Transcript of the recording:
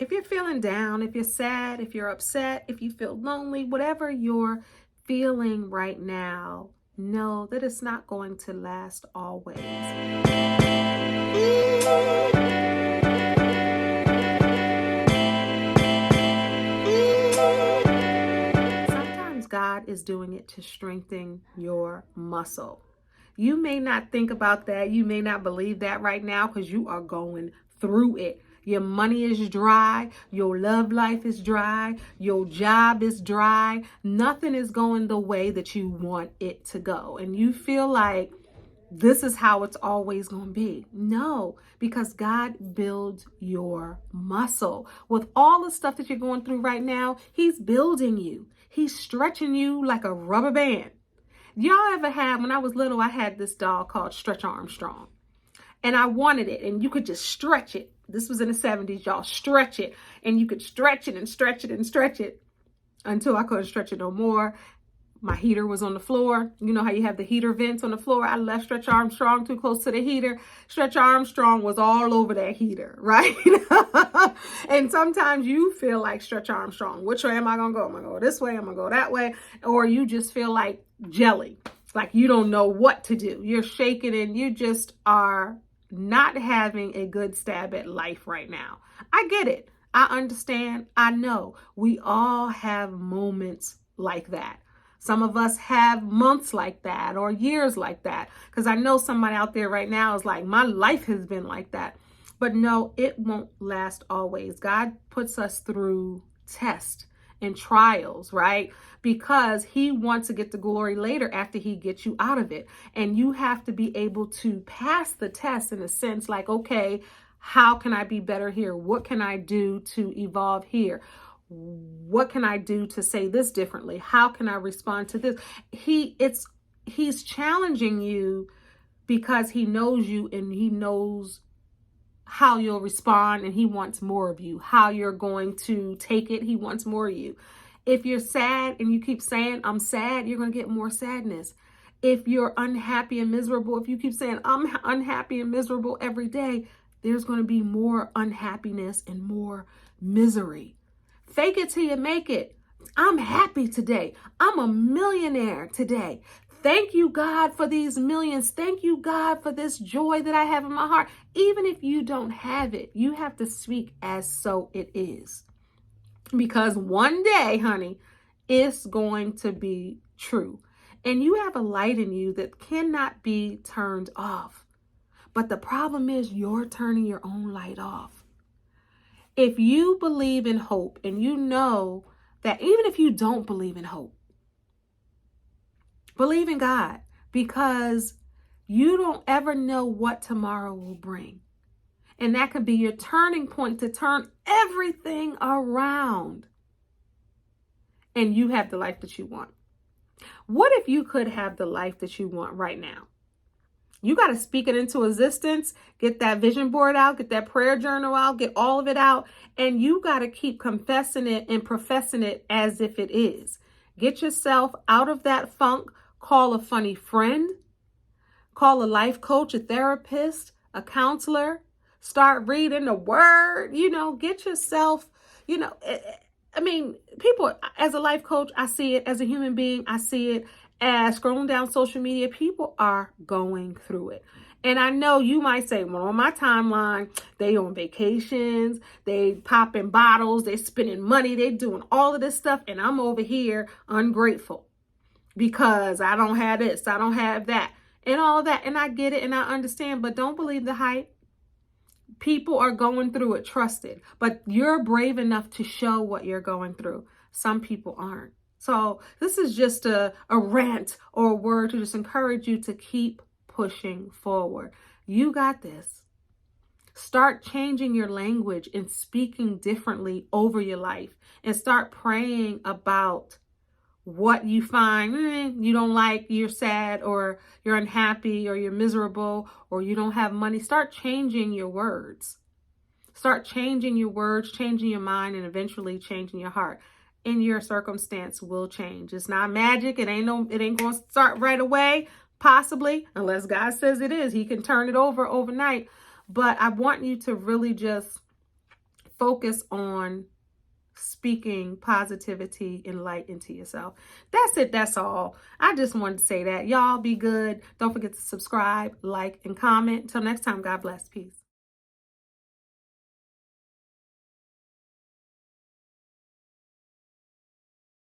If you're feeling down, if you're sad, if you're upset, if you feel lonely, whatever you're feeling right now, know that it's not going to last always. Sometimes God is doing it to strengthen your muscle. You may not think about that. You may not believe that right now because you are going through it. Your money is dry. Your love life is dry. Your job is dry. Nothing is going the way that you want it to go. And you feel like this is how it's always going to be. No, because God builds your muscle. With all the stuff that you're going through right now, He's building you. He's stretching you like a rubber band. Y'all ever had, when I was little, I had this doll called Stretch Armstrong. And I wanted it, and you could just stretch it. This was in the 70s, y'all. Stretch it. And you could stretch it and stretch it and stretch it until I couldn't stretch it no more. My heater was on the floor. You know how you have the heater vents on the floor? I left Stretch Armstrong too close to the heater. Stretch Armstrong was all over that heater, right? And sometimes you feel like Stretch Armstrong. Which way am I going to go? Am I going to go this way? Am I going to go that way? Or you just feel like jelly. Like you don't know what to do. You're shaking and you just are not having a good stab at life right now. I get it. I understand. I know. We all have moments like that. Some of us have months like that or years like that. Because I know somebody out there right now is like, my life has been like that. But no, it won't last always. God puts us through tests and trials, right? Because He wants to get the glory later after He gets you out of it. And you have to be able to pass the test in a sense like, okay, how can I be better here? What can I do to evolve here? What can I do to say this differently? How can I respond to this? He's challenging you because He knows you and He knows how you'll respond, and He wants more of you. How you're going to take it, He wants more of you. If you're sad and you keep saying, I'm sad, you're going to get more sadness. If you're unhappy and miserable, if you keep saying, I'm unhappy and miserable every day, there's going to be more unhappiness and more misery. Fake it till you make it. I'm happy today. I'm a millionaire today. Thank you, God, for these millions. Thank you, God, for this joy that I have in my heart. Even if you don't have it, you have to speak as so it is. Because one day, honey, it's going to be true. And you have a light in you that cannot be turned off. But the problem is you're turning your own light off. If you believe in hope and you know that even if you don't believe in hope, believe in God, because you don't ever know what tomorrow will bring. And that could be your turning point to turn everything around. And you have the life that you want. What if you could have the life that you want right now? You got to speak it into existence, get that vision board out, get that prayer journal out, get all of it out. And you got to keep confessing it and professing it as if it is. Get yourself out of that funk. Call a funny friend. Call a life coach, a therapist, a counselor. Start reading the word. Get yourself, people, as a life coach, I see it. As a human being, I see it. As scrolling down social media, people are going through it. And I know you might say, well, on my timeline, they on vacations, they popping bottles, they spending money, they doing all of this stuff. And I'm over here ungrateful because I don't have this, I don't have that, and all of that. And I get it and I understand, but don't believe the hype. People are going through it, trust it. But you're brave enough to show what you're going through. Some people aren't. So this is just a rant or a word to just encourage you to keep pushing forward. You got this. Start changing your language and speaking differently over your life, and start praying about what you find you don't like, you're sad, or you're unhappy, or you're miserable, or you don't have money. Start changing your words. Start changing your words, changing your mind, and eventually changing your heart. And your circumstance will change. It's not magic. It ain't going to start right away, possibly, unless God says it is. He can turn it over overnight. But I want you to really just focus on speaking positivity and light into yourself. That's it. That's all. I just wanted to say that. Y'all be good. Don't forget to subscribe, like, and comment. Until next time, God bless. Peace.